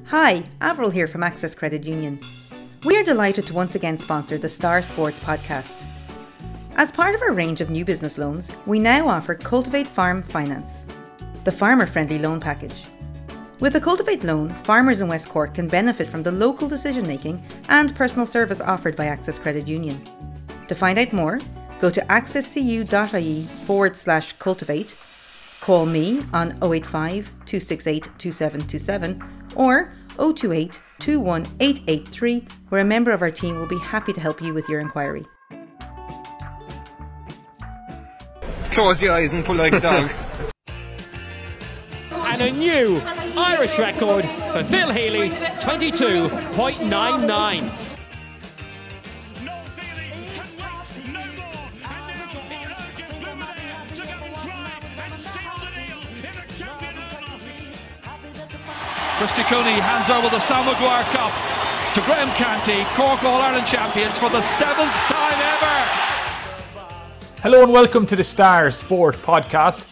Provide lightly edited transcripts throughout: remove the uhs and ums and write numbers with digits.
Hi, Avril here from Access Credit Union. We are delighted to once again sponsor the Star Sports podcast. As part of our range of new business loans, we now offer Cultivate Farm Finance, the farmer-friendly loan package. With a Cultivate loan, farmers in West Cork can benefit from the local decision-making and personal service offered by Access Credit Union. To find out more, go to accesscu.ie/cultivate, call me on 085 268 2727 or 028 21883, where a member of our team will be happy to help you with your inquiry. Close your eyes and pull like a dog. And a new Irish record for Phil Healy, 22.99. Christy Cooney hands over the Sam Maguire Cup to Graham Canty, Cork All-Ireland champions for the 7th time ever. Hello and welcome to the Star Sport podcast.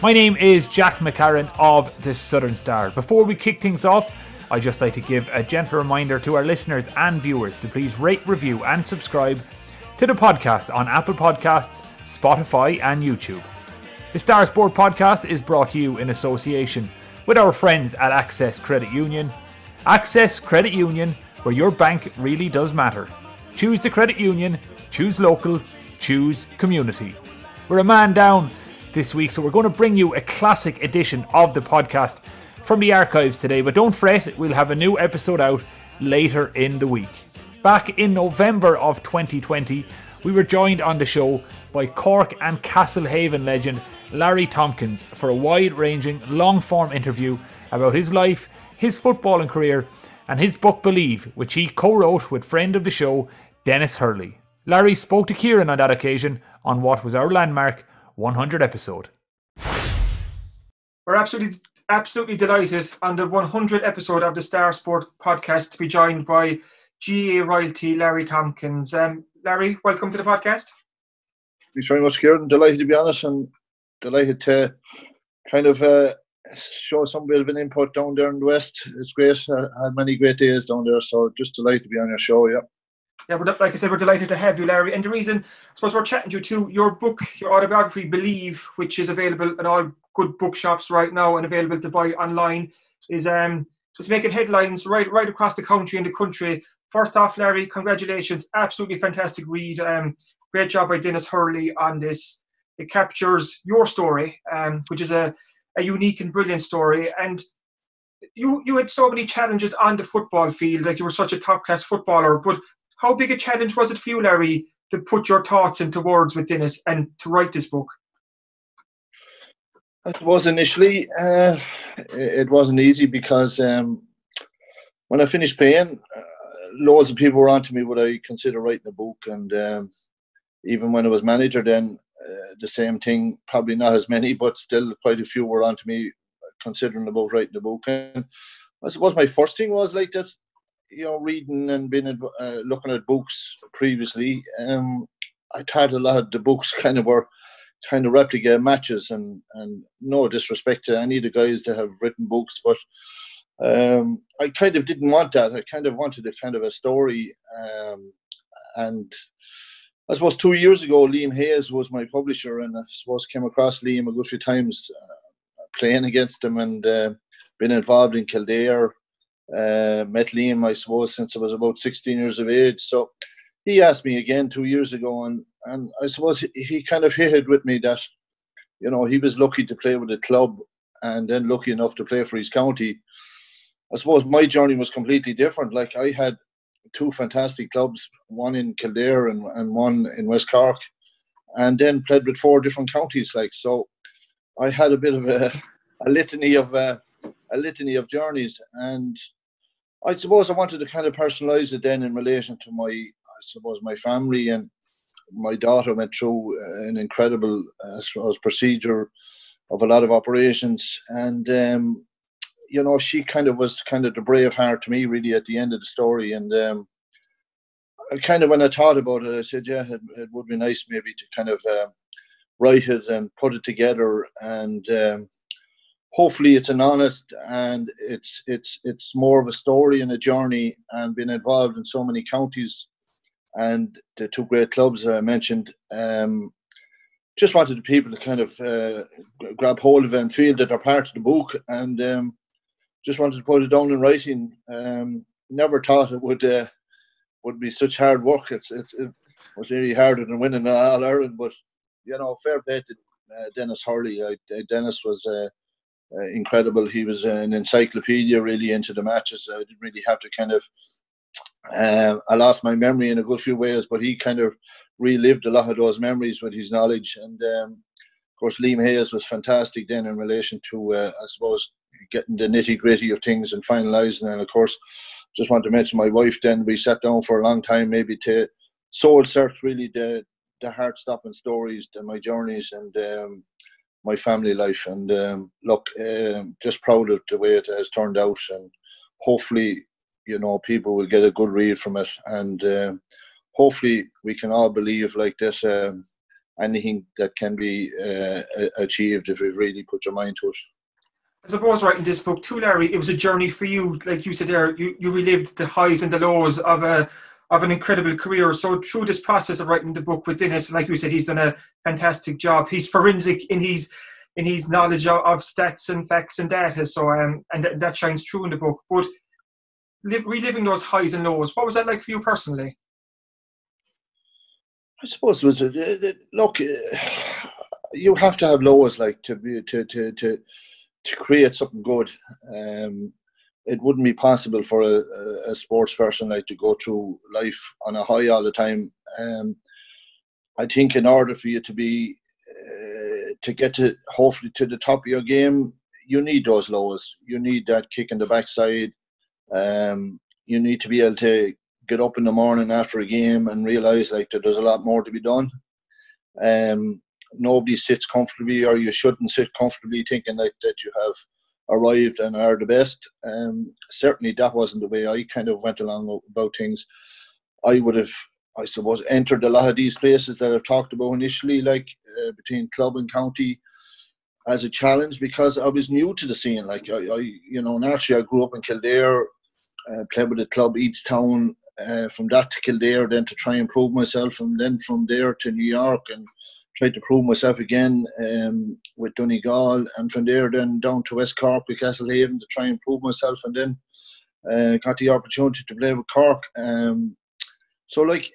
My name is Jack McCarran of the Southern Star. Before we kick things off, I'd just like to give a gentle reminder to our listeners and viewers to please rate, review and subscribe to the podcast on Apple Podcasts, Spotify and YouTube. The Star Sport podcast is brought to you in association with our friends at Access Credit Union. Access Credit Union, where your bank really does matter. Choose the credit union, choose local, choose community. We're a man down this week, so we're going to bring you a classic edition of the podcast from the archives today, but don't fret, we'll have a new episode out later in the week. Back in November of 2020, we were joined on the show by Cork and Castlehaven legend Larry Tompkins for a wide-ranging, long-form interview about his life, his footballing career and his book Believe, which he co-wrote with friend of the show, Denis Hurley. Larry spoke to Kieran on that occasion on what was our landmark 100 episode. We're absolutely delighted on the 100th episode of the Star Sport podcast to be joined by GA royalty Larry Tompkins. Larry, welcome to the podcast. Thanks very much, Kieran. Delighted to be honest and delighted to kind of show some bit of an input down there in the West. It's great. I had many great days down there, so just delighted to be on your show, yeah. Yeah, like I said, we're delighted to have you, Larry. And the reason, I suppose, we're chatting to you too, your book, your autobiography, Believe, which is available in all good bookshops right now and available to buy online, is it's making headlines right across the country and the country. First off, Larry, congratulations. Absolutely fantastic read. Great job by Denis Hurley on this. It captures your story, which is a unique and brilliant story. And you had so many challenges on the football field, like you were such a top-class footballer. But how big a challenge was it for you, Larry, to put your thoughts into words with Denis and to write this book? It was initially. It wasn't easy because when I finished playing, loads of people were on to me, would I consider writing a book? And even when I was manager then, the same thing, probably not as many, but still quite a few were on to me considering about writing a book. And I suppose my first thing was like that, you know, reading and being looking at books previously. I thought a lot of the books were replica matches, and no disrespect to any of the guys that have written books, but I kind of didn't want that. I kind of wanted a story, and I suppose 2 years ago, Liam Hayes was my publisher, and I suppose came across Liam a good few times playing against him and been involved in Kildare. Met Liam, I suppose, since I was about 16 years of age. So he asked me again 2 years ago, and I suppose he kind of hit it with me that, you know, he was lucky to play with a club and then lucky enough to play for his county. I suppose my journey was completely different. Like, I had two fantastic clubs, one in Kildare and one in West Cork, and then played with four different counties. Like, so I had a bit of a litany of journeys, and I suppose I wanted to kind of personalize it then in relation to my family. And my daughter went through an incredible procedure of a lot of operations, and you know, she was the brave heart to me really at the end of the story. And when I thought about it, I said, yeah, it would be nice maybe to kind of write it and put it together and hopefully it's an honest, and it's more of a story and a journey, and being involved in so many counties and the two great clubs that I mentioned. Just wanted the people to kind of grab hold of it and feel that they're part of the book, and just wanted to put it down in writing. Never thought it would be such hard work. It was really harder than winning All Ireland, but fair play to Denis Hurley. Denis was incredible. He was an encyclopedia really into the matches. I didn't really have to kind of. I lost my memory in a good few ways, but he kind of relived a lot of those memories with his knowledge. And of course, Liam Hayes was fantastic then in relation to, I suppose, getting the nitty gritty of things and finalising. And of course, just want to mention my wife. Then we sat down for a long time, maybe to soul search really the heart-stopping stories, my journeys, and my family life. And just proud of the way it has turned out, and hopefully, people will get a good read from it, and hopefully we can all believe like this. Anything that can be achieved if we really put your mind to it. I suppose writing this book too, Larry, it was a journey for you. Like you said there, you relived the highs and the lows of an incredible career. So through this process of writing the book with Denis, like you said, he's done a fantastic job. He's forensic in his knowledge of stats and facts and data. So and that shines through in the book. But reliving those highs and lows, what was that like for you personally? I suppose it was look. You have to have lows, like to create something good. It wouldn't be possible for a sports person like to go through life on a high all the time. I think in order for you to be to get to hopefully to the top of your game, you need those lows. You need that kick in the backside. You need to be able to get up in the morning after a game and realise like that there's a lot more to be done. Nobody sits comfortably, or you shouldn't sit comfortably thinking like that you have arrived and are the best. Certainly that wasn't the way I kind of went along about things. I would have, I suppose, entered a lot of these places that I've talked about initially, like between club and county, as a challenge, because I was new to the scene. Like naturally I grew up in Kildare, played with the club each town, from that to Kildare, then to try and prove myself, and then from there to New York and tried to prove myself again with Donegal, and from there then down to West Cork with Castlehaven to try and prove myself, and then got the opportunity to play with Cork. So like,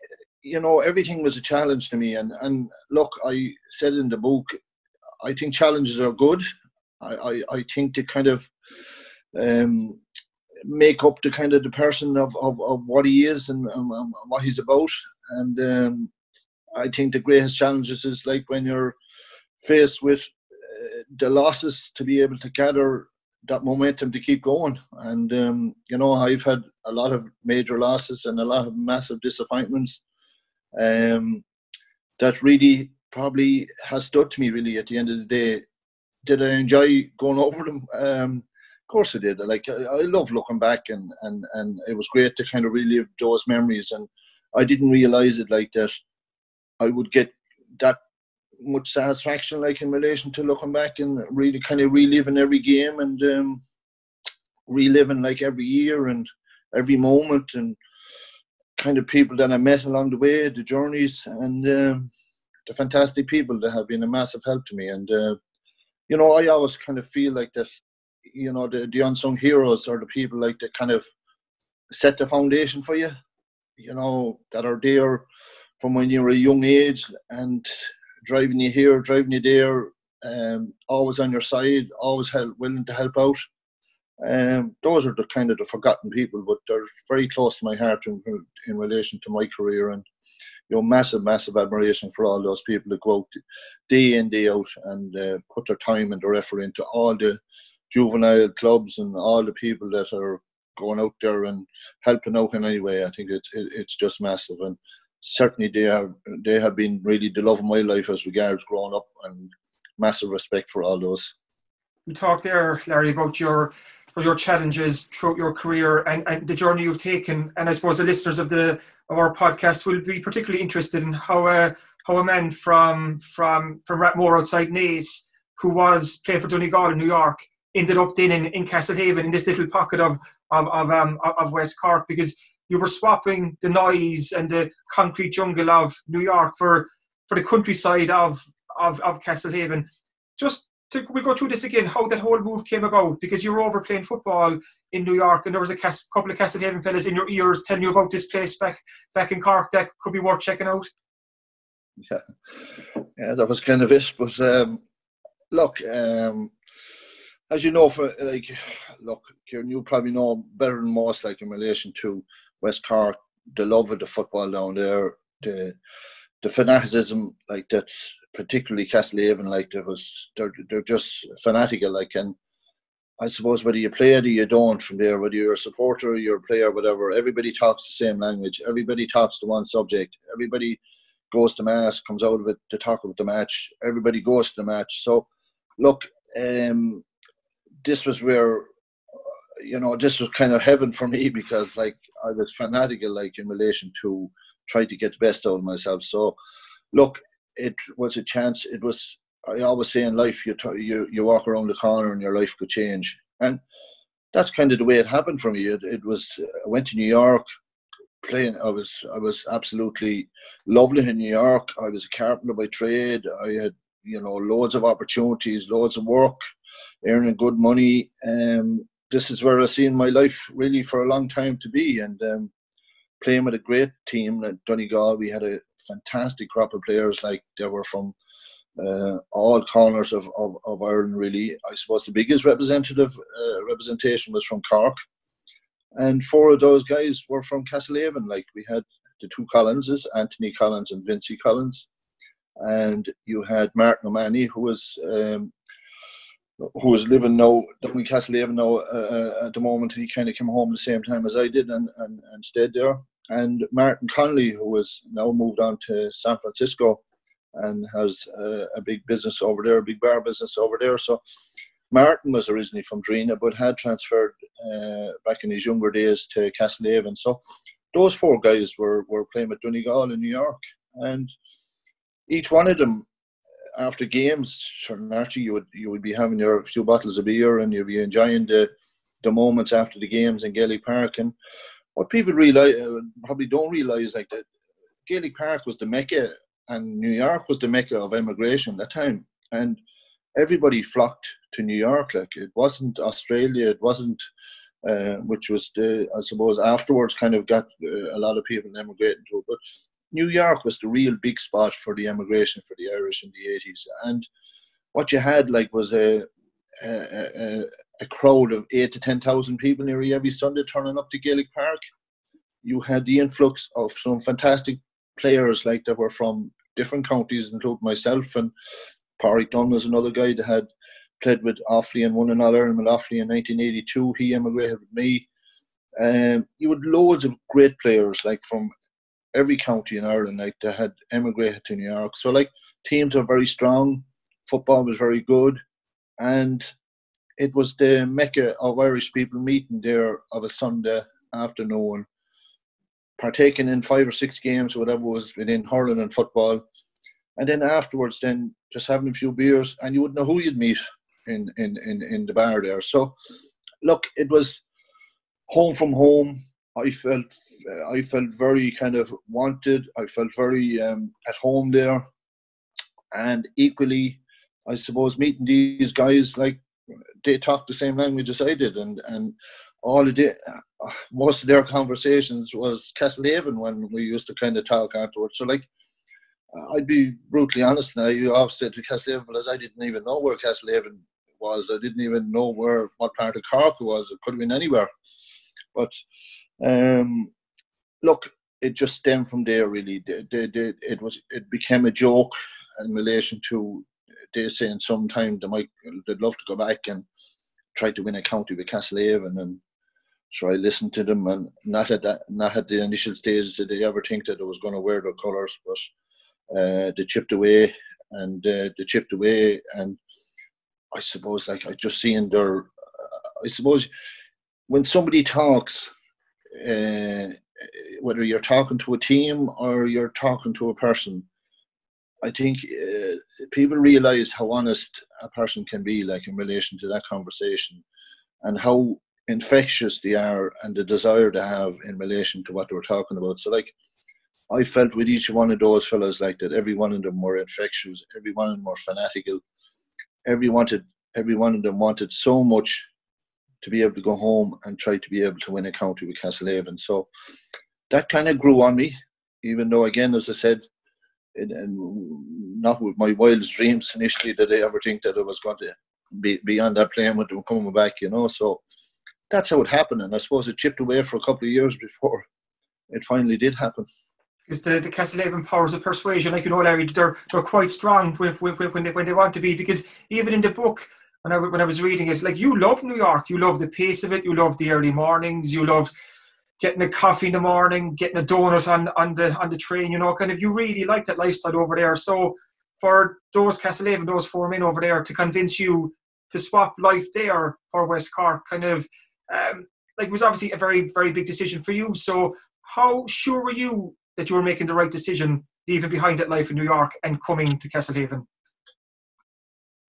everything was a challenge to me, and look, I said in the book, I think challenges are good. I think to kind of make up the kind of the person of what he is and what he's about. And I think the greatest challenges is like when you're faced with the losses, to be able to gather that momentum to keep going. And I've had a lot of major losses and a lot of massive disappointments that really probably has stood to me really at the end of the day. Did I enjoy going over them? Of course I did. Like, I love looking back, and it was great to kind of relive those memories. And I didn't realise it like that I would get that much satisfaction, like in relation to looking back and really kind of reliving every game, and reliving like every year and every moment, and kind of people that I met along the way, the journeys, and the fantastic people that have been a massive help to me. And I always kind of feel like that, the unsung heroes are the people like that kind of set the foundation for you, that are there from when you were a young age and driving you here, driving you there, always on your side, always willing to help out. Those are the kind of the forgotten people, but they're very close to my heart in relation to my career. And massive admiration for all those people that go out day in, day out, and put their time and their effort into all the juvenile clubs and all the people that are going out there and helping out in any way. I think it's just massive, and certainly they have been really the love of my life as regards growing up, and massive respect for all those. You talked there, Larry, about your challenges throughout your career and the journey you've taken, and I suppose the listeners of our podcast will be particularly interested in how a man from Rathmore outside Naas, who was playing for Donegal in New York, ended up then in Castlehaven, in this little pocket of West Cork, because you were swapping the noise and the concrete jungle of New York for the countryside of Castlehaven. We go through this again, how that whole move came about, because you were over playing football in New York and there was a couple of Castlehaven fellas in your ears telling you about this place back in Cork that could be worth checking out. Yeah, that was kind of it. But look, as you know, Kieran, you probably know better than most, like in relation to West Cork, the love of the football down there, the fanaticism, like that's particularly Castlehaven, like they're just fanatical, like, and I suppose whether you play it or you don't from there, whether you're a supporter or you're a player, whatever, everybody talks the same language, everybody talks to one subject, everybody goes to mass, comes out of it to talk about the match, everybody goes to the match. So look, this was where, this was kind of heaven for me, because like I was fanatical, like in relation to try to get the best out of myself. So look, it was a chance. It was, I always say in life, you walk around the corner and your life could change, and that's kind of the way it happened for me. It was, I went to New York playing. I was absolutely lovely in New York. I was a carpenter by trade. I had loads of opportunities, loads of work, earning good money. This is where I seen my life really for a long time to be, and playing with a great team at Donegal. We had a fantastic crop of players, like they were from all corners of Ireland, really. I suppose the biggest representation was from Cork, and 4 of those guys were from Castlehaven. Like we had the 2 Collinses, Anthony Collins and Vincey Collins, and you had Martin O'Mahony, who was living now down in Castlehaven now at the moment. He kind of came home the same time as I did and stayed there. And Martin Connolly, who was now moved on to San Francisco and has a big business over there, a big bar business over there. So Martin was originally from Drina, but had transferred back in his younger days to Castlehaven. So those 4 guys were playing with Donegal in New York, and each one of them, after games, naturally you would be having your few bottles of beer and you'd be enjoying the moments after the games in Gaelic Park. And what people probably don't realise, like that Gaelic Park was the Mecca and New York was the Mecca of emigration at that time, and everybody flocked to New York. Like it wasn't Australia, it wasn't which was I suppose afterwards kind of got a lot of people emigrating to it, but New York was the real big spot for the emigration for the Irish in the 80s. And what you had like was a crowd of 8,000 to 10,000 people nearly every Sunday turning up to Gaelic Park. You had the influx of some fantastic players like that were from different counties, including myself, and Pádraig Dunn was another guy that had played with Offaly and won an All-Ireland with Offaly in 1982. He emigrated with me. You had loads of great players like from every county in Ireland, like they had emigrated to New York. So like teams are very strong, football was very good, and it was the mecca of Irish people meeting there of a Sunday afternoon, partaking in 5 or 6 games or whatever was within hurling and football, and then afterwards then just having a few beers, and you wouldn't know who you'd meet in the bar there. So look, it was home from home. I felt very kind of wanted. I felt very at home there, and equally, I suppose meeting these guys, like they talked the same language as I did, and all of the most of their conversations was Castlehaven when we used to kind of talk afterwards. So like, I'd be brutally honest now. You always said to Castlehaven, because I didn't even know where Castlehaven was. I didn't even know what part of Cork it was. It could have been anywhere, but. Look, it just stemmed from there really. It became a joke in relation to they saying sometime they'd love to go back and try to win a county with Castlehaven, and so I listened to them, and not at the initial stage did they ever think that I was going to wear their colours, but they chipped away, and I suppose like I just seen their. I suppose when somebody talks. Whether you're talking to a team or you're talking to a person, I think people realise how honest a person can be, like in relation to that conversation, and how infectious they are, and the desire to have in relation to what they were talking about. So, like, I felt with each one of those fellas like that. Every one of them were infectious. Every one of them were fanatical. Every one of them wanted so much to be able to go home and try to be able to win a county with Castlehaven. So that kind of grew on me, even though, again, as I said, and not with my wildest dreams initially did I ever think that I was going to be on that plane with them coming back, So that's how it happened, and I suppose it chipped away for a couple of years before it finally did happen. Because the Castlehaven powers of persuasion, like Larry, they're quite strong when they want to be. Because even in the book, when I was reading it, like, you love New York, you love the pace of it, you love the early mornings, you love getting a coffee in the morning, getting a donut on the train, kind of, you really like that lifestyle over there. So for those Castlehaven, those 4 men over there, to convince you to swap life there for West Cork, kind of, it was obviously a very, very big decision for you. So how sure were you that you were making the right decision, leaving behind that life in New York and coming to Castlehaven?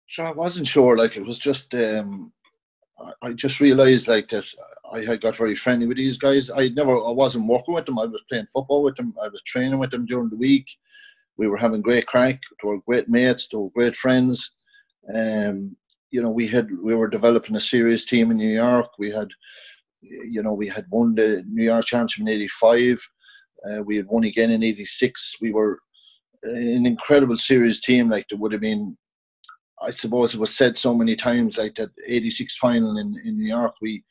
Sure, I wasn't sure. Like, it was just, I just realised, like, that I had got very friendly with these guys. I wasn't working with them. I was playing football with them. I was training with them during the week. We were having great crack. They were great mates. They were great friends. We were developing a serious team in New York. We had won the New York Championship in '85. We had won again in '86. We were an incredible serious team. Like, there would have been, I suppose it was said so many times, like that '86 final in New York, we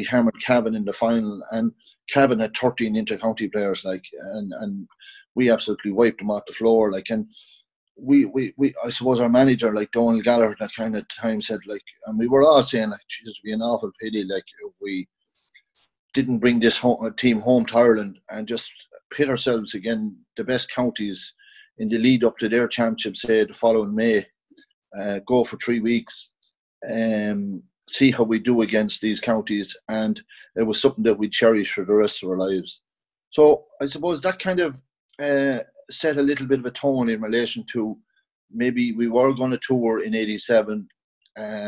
hammered Cavan in the final, and Cavan had 13 inter-county players, like, and we absolutely wiped them off the floor, like, and we I suppose our manager, like Donald Gallagher, that kind of time said, like, and we were all saying, like, geez, it'd be an awful pity, like, if we didn't bring this team home to Ireland and just pit ourselves again, the best counties in the lead up to their championship, say the following May, go for 3 weeks, see how we do against these counties, and it was something that we cherish for the rest of our lives. So I suppose that kind of set a little bit of a tone in relation to, maybe we were going to tour in '87,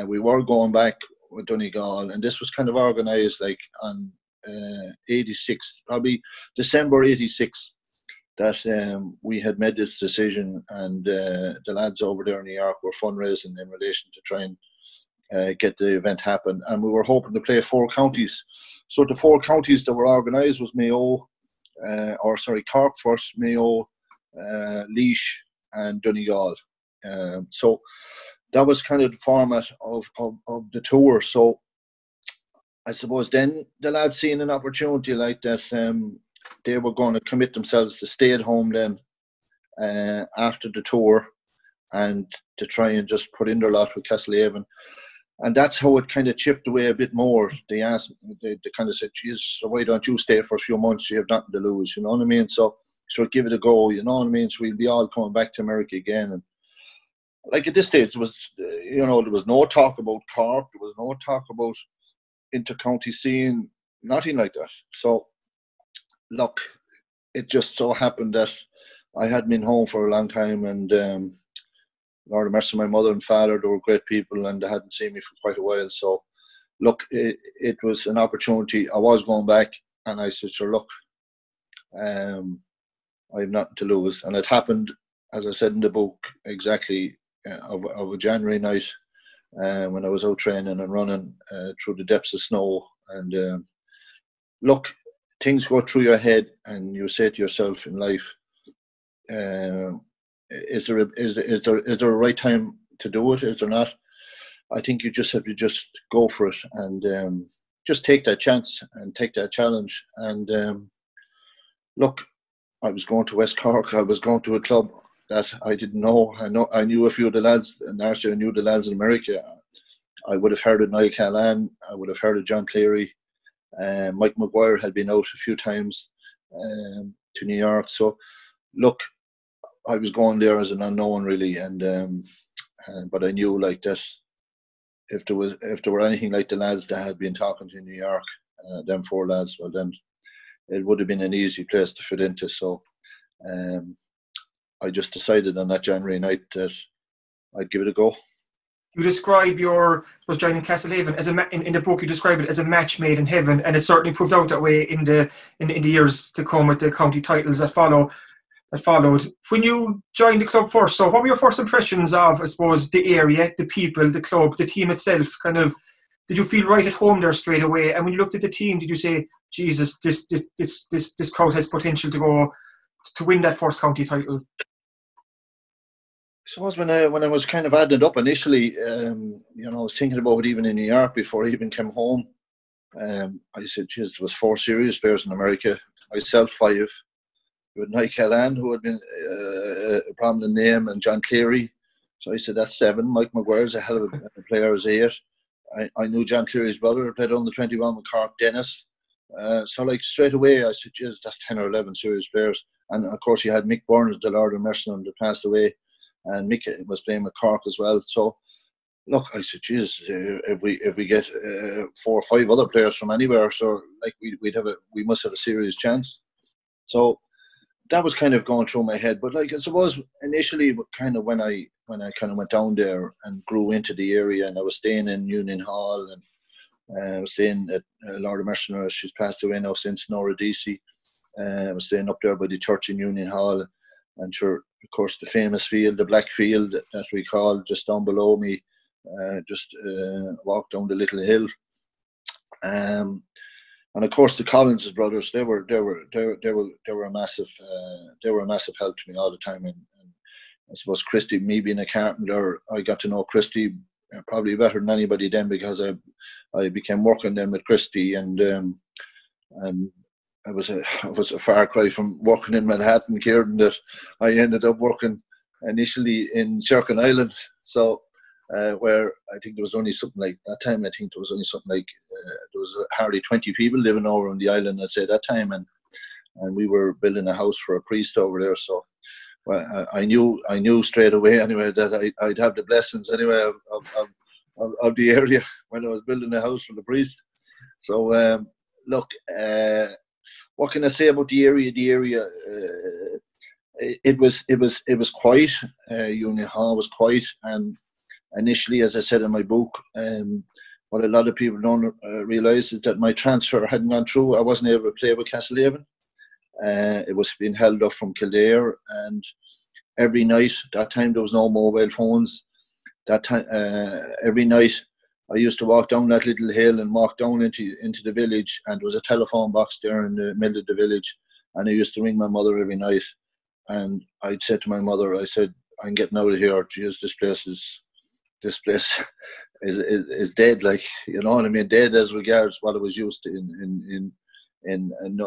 we were going back with Donegal, and this was kind of organised, like, on '86, probably December '86, that we had made this decision, and the lads over there in New York were fundraising in relation to try and get the event happen, and we were hoping to play 4 counties. So the 4 counties that were organised was Mayo, Cork first, Mayo, Laois and Donegal. So that was kind of the format of the tour. So I suppose then the lads seen an opportunity like that, they were going to commit themselves to stay at home then after the tour, and to try and just put in their lot with Castlehaven. And that's how it kind of chipped away a bit more. They asked, they kind of said, geez, so why don't you stay for a few months? You have nothing to lose, you know what I mean? So give it a go, you know what I mean? So we'll be all coming back to America again. And like, at this stage, there was no talk about Cork, there was no talk about inter-county scene, nothing like that. So look, it just so happened that I hadn't been home for a long time, and Lord of mercy, my mother and father, they were great people, and they hadn't seen me for quite a while. So look, it was an opportunity. I was going back, and I said, sure, look, I have nothing to lose. And it happened, as I said in the book, exactly of a January night, when I was out training and running through the depths of snow. And look, things go through your head, and you say to yourself in life, is there a right time to do it? Is there not? I think you just have to just go for it, and just take that chance and take that challenge. And look, I was going to West Cork. I was going to a club that I didn't know. I knew a few of the lads, and actually I knew the lads in America. I would have heard of Niall Callan. I would have heard of John Cleary. Mike Maguire had been out a few times to New York. So look, I was going there as an unknown, really, and but I knew, like, that if there were anything like the lads that had been talking to in New York, them 4 lads, well, then it would have been an easy place to fit into. So I just decided on that January night that I'd give it a go. You describe your joining Castlehaven as in the book. You describe it as a match made in heaven, and it certainly proved out that way in the years to come with the county titles that followed. When you joined the club first, so what were your first impressions of, I suppose, the area, the people, the club, the team itself? Kind of, did you feel right at home there straight away? And when you looked at the team, did you say, Jesus, this crowd has potential to win that first county title? I suppose when I was kind of adding it up initially, I was thinking about it even in New York before I even came home. I said, geez, there was 4 serious players in America. Myself, 5. With Nike Callan, who had been a prominent name, and John Cleary. So I said, that's 7. Mike Maguire's a hell of a player, is 8. I knew John Cleary's brother, who played on the 21 with Cork, Denis. So like straight away, I said, geez, that's 10 or 11 serious players. And of course, you had Mick Burns, the Lord of Mercy, that passed away. And Mick was playing with Cork as well. So, look, I said, geez, if we get 4 or 5 other players from anywhere, so like we must have a serious chance. So that was kind of going through my head. But like I suppose initially, kind of when I kind of went down there and grew into the area, and I was staying in Union Hall, and I was staying at Lord of Mercy, she's passed away now since, Nora Deasy. I was staying up there by the church in Union Hall, and sure, of course, the famous field, the black field that we call, just down below me, walk down the little hill. And of course, the Collins brothers, they were a massive help to me all the time. And I suppose Christy, me being a carpenter, I got to know Christy probably better than anybody then, because I became working then with Christy, and it was a far cry from working in Manhattan, Kieran, that I ended up working initially in Sherkin Island. So where I think there was only something like that time. I think there was only something like there was hardly 20 people living over on the island, I'd say, that time, and we were building a house for a priest over there. So well, I knew straight away anyway that I'd have the blessings anyway of the area when I was building a house for the priest. So look, what can I say about the area? The area, it was quiet. Union Hall was quiet, and initially, as I said in my book, what a lot of people don't realise is that my transfer hadn't gone through. I wasn't able to play with Castlehaven. It was being held up from Kildare, and every night, that time there was no mobile phones. That time, every night, I used to walk down that little hill and walk down into the village, and there was a telephone box there in the middle of the village, and I used to ring my mother every night, and I'd say to my mother, I said, I'm getting out of here. Geez, this place is dead, like, you know what I mean, dead as regards what I was used to in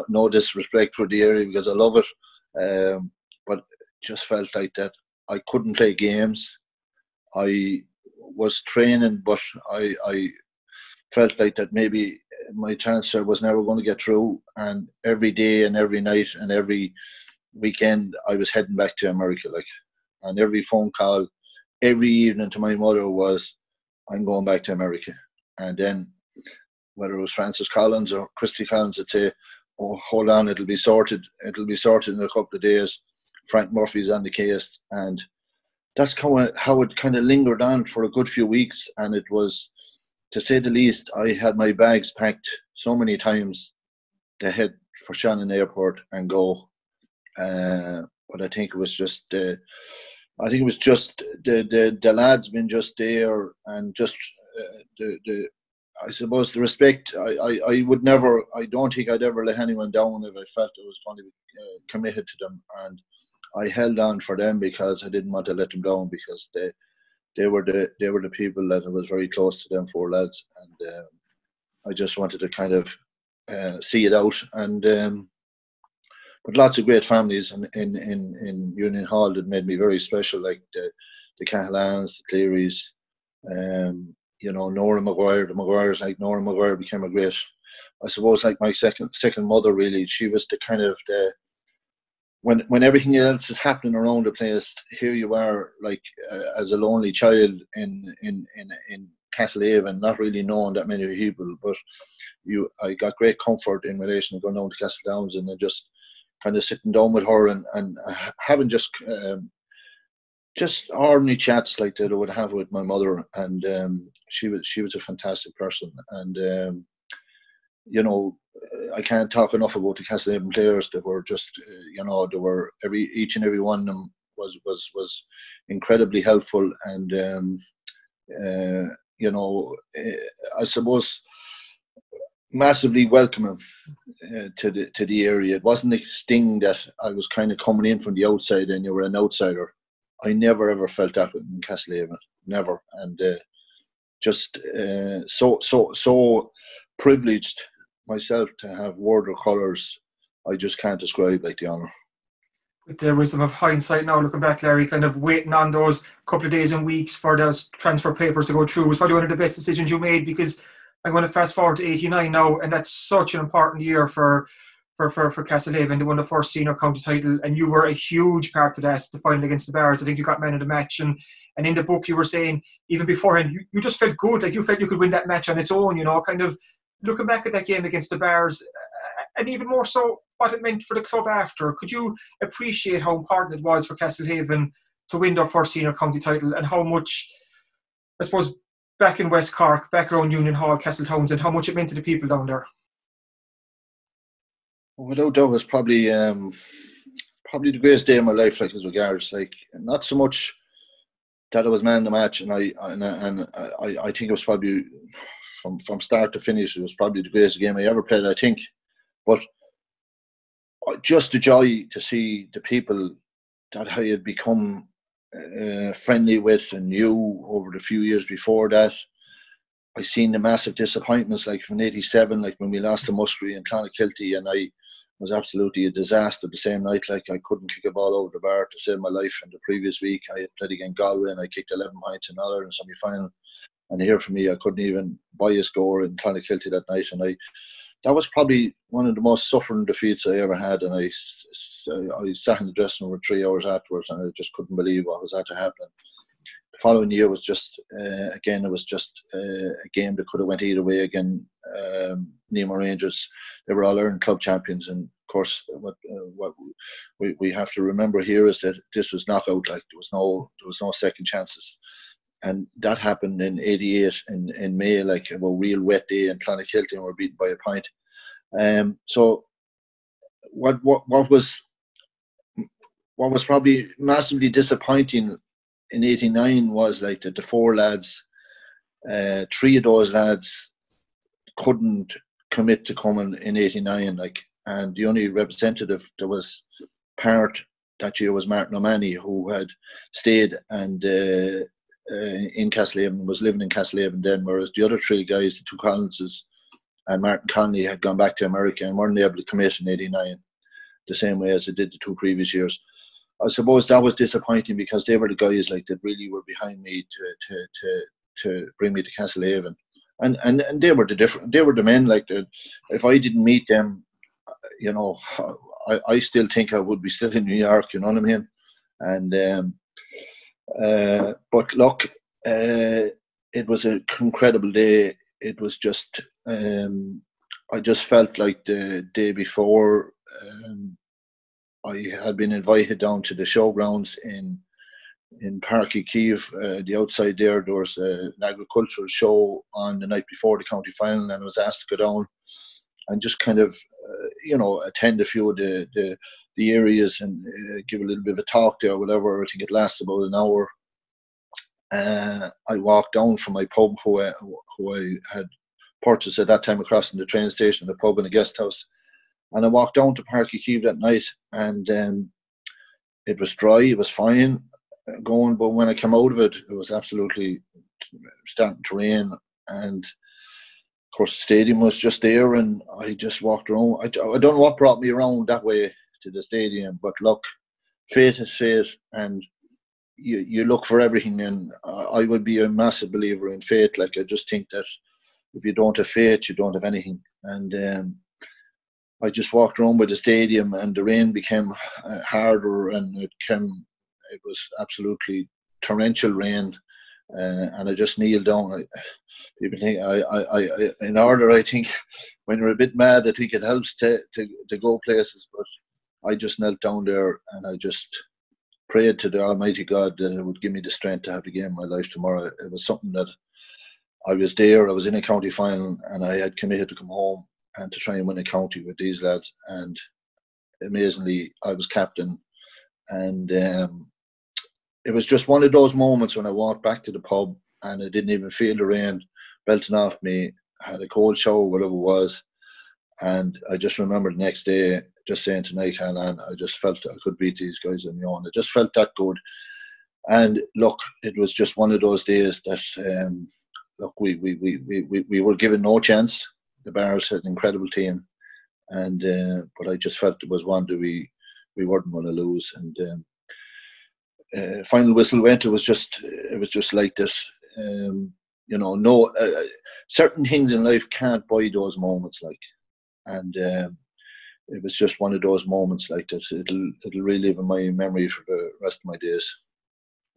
no disrespect for the area, because I love it, but just felt like that I couldn't play games. I was training, but I felt like that maybe my transfer was never going to get through, and every day and every night and every weekend I was heading back to America, like, and every phone call every evening to my mother was, I'm going back to America. And then whether it was Francis Collins or Christy Collins would say, oh, hold on, it'll be sorted in a couple of days. Frank Murphy's on the case. And that's how it kind of lingered on for a good few weeks. And it was, to say the least, I had my bags packed so many times to head for Shannon Airport and go. But I think it was just the lads been just there, and just I suppose the respect. I would never. I don't think I'd ever let anyone down if I felt I was going to be committed to them, and I held on for them because I didn't want to let them down, because they were the people that I was very close to, them 4 lads, and I just wanted to kind of see it out. And but lots of great families in Union Hall that made me very special, like the Cahillans, the Clearys, you know, Nora Maguire. The Maguires, like Nora Maguire, became a great, I suppose, like my second mother, really. She was the kind of when everything else is happening around the place, here you are, like as a lonely child in Castlehaven, not really knowing that many people, but I got great comfort in relation to going down to Castledowns, and I just kind of sitting down with her and having just ordinary chats like that I would have with my mother, and she was a fantastic person, and you know, I can't talk enough about the Castlehaven players. That were just they were each and every one of them was incredibly helpful, and I suppose massively welcoming to the area. It wasn't a sting that I was kind of coming in from the outside and you were an outsider. I never ever felt that in Castlehaven, never, and just so privileged myself to have word or colours. I just can't describe like the honour. With the wisdom of hindsight now, looking back, Larry, kind of waiting on those couple of days and weeks for those transfer papers to go through was probably one of the best decisions you made, because I'm going to fast forward to 89 now, and that's such an important year for Castlehaven. They won the first senior county title, and you were a huge part of that, the final against the Bars. I think you got man of the match, and in the book you were saying even beforehand you just felt good, like you felt you could win that match on its own, kind of looking back at that game against the Bars, and even more so what it meant for the club after. Could you appreciate how important it was for Castlehaven to win their first senior county title, and how much, I suppose, back in West Cork, back around Union Hall, Castletownshend, how much it meant to the people down there? Without doubt, it was probably the greatest day of my life, like, as regards, like, not so much that I was man of the match, and I think it was probably from start to finish, it was probably the greatest game I ever played, I think. But just the joy to see the people that I had become friendly with and knew over the few years before that. I seen the massive disappointments, like from '87, like when we lost to Muskerry and Clonakilty, and I was absolutely a disaster the same night. Like, I couldn't kick a ball over the bar to save my life. And the previous week I had played against Galway and I kicked 11 points in Ireland in semi-final. And here for me, I couldn't even buy a score in Clonakilty that night. And that was probably one of the most suffering defeats I ever had. And I sat in the dressing room for 3 hours afterwards, and I just couldn't believe what was at to happen. The following year was just, again, it was just a game that could have went either way again. Nemo Rangers, they were all-Ireland club champions. And of course, what we have to remember here is that this was knockout. Like, there was no second chances. And that happened in '88 in May, like a real wet day in Clonakilty, and we were beaten by a point. So what was probably massively disappointing in '89 was like that the four lads, 3 of those lads couldn't commit to coming in '89, like, and the only representative that was part that year was Martin O'Mahony, who had stayed and in Castlehaven, was living in Castlehaven then, whereas the other 3 guys, the 2 Collinses and Martin Connolly, had gone back to America and weren't able to commit in '89 the same way as they did the 2 previous years. I suppose that was disappointing, because they were the guys like that really were behind me to bring me to Castlehaven, and they were the men. Like, if I didn't meet them, I still think I would be still in New York. You know what I mean? And but look, it was an incredible day. It was just, I just felt like the day before. I had been invited down to the showgrounds in Páirc Uí Chaoimh, the outside there. There was an agricultural show on the night before the county final, and I was asked to go down and just kind of, attend a few of the areas and give a little bit of a talk there or whatever. I think it lasted about an hour. I walked down from my pub, who I had purchased at that time across from the train station, the pub and the guest house. And I walked down to Páirc Uí Chaoimh that night, and it was dry, it was fine going, but when I came out of it, it was absolutely starting to rain. And of course, the stadium was just there, and I just walked around. I don't know what brought me around that way to the stadium, but look, fate is fate, and you look for everything. And I would be a massive believer in fate. Like, I just think that if you don't have fate, you don't have anything. And I just walked around by the stadium, and the rain became harder, and it was absolutely torrential rain, and I just kneeled down. People think in order, I think when you're a bit mad, I think it helps to go places. But I just knelt down there and I just prayed to the Almighty God that it would give me the strength to have the game of my life tomorrow. It was something that I was there, I was in a county final, and I had committed to come home and to try and win a county with these lads. And amazingly, I was captain. And it was just one of those moments when I walked back to the pub and I didn't even feel the rain belting off me. I had a cold shower, whatever it was. And I just remember the next day just saying to Nike Callahan, I just felt I could beat these guys on my own. I just felt that good. And look, it was just one of those days that, look, we were given no chance. The Bars had an incredible team. And but I just felt it was one that we weren't going to lose. And final whistle went. It was just like this. No, certain things in life can't buy those moments, like. And it was just one of those moments like that. It'll really live in my memory for the rest of my days.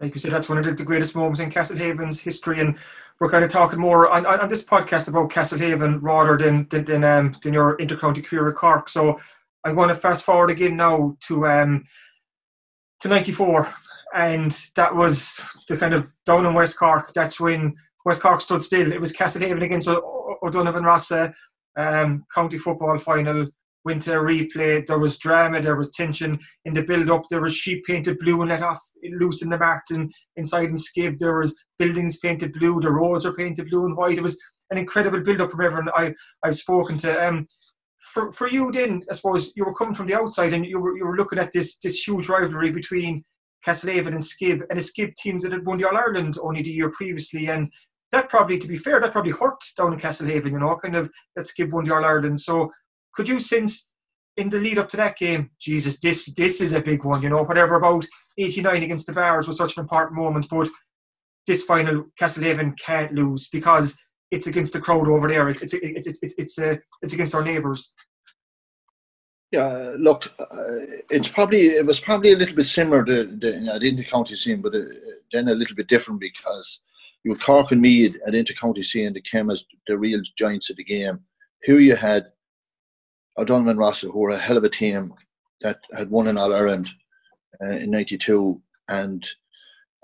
Like you said, that's one of the greatest moments in Castlehaven's history, and we're kind of talking more on this podcast about Castlehaven rather than your intercounty career at Cork. So I'm going to fast forward again now to '94, and that was the kind of down in West Cork. That's when West Cork stood still. It was Castlehaven against Odonovan Rossa, county football final. Went to a replay. There was drama, there was tension in the build-up. There was sheep painted blue and let off loose in the Martin inside in Skibb. There was buildings painted blue. The roads were painted blue and white. It was an incredible build-up from everyone I've spoken to. For you then, I suppose you were coming from the outside and you were looking at this huge rivalry between Castlehaven and Skibb, and a Skibb team that had won the All-Ireland only the year previously. And that probably, to be fair, that probably hurt down in Castlehaven, kind of that Skibb won the All-Ireland. So could you sense in the lead up to that game, Jesus, this is a big one, whatever about 89 against the Bars was such an important moment, but this final Castlehaven can't lose because it's against the crowd over there. It's against our neighbours. Yeah, look, it was probably a little bit similar to the inter-county scene, but then a little bit different because you had Cork and Meath at inter-county scene that came as the real giants of the game. Here you had Odonovan and Rossa, who were a hell of a team that had won an All-Ireland in '92, and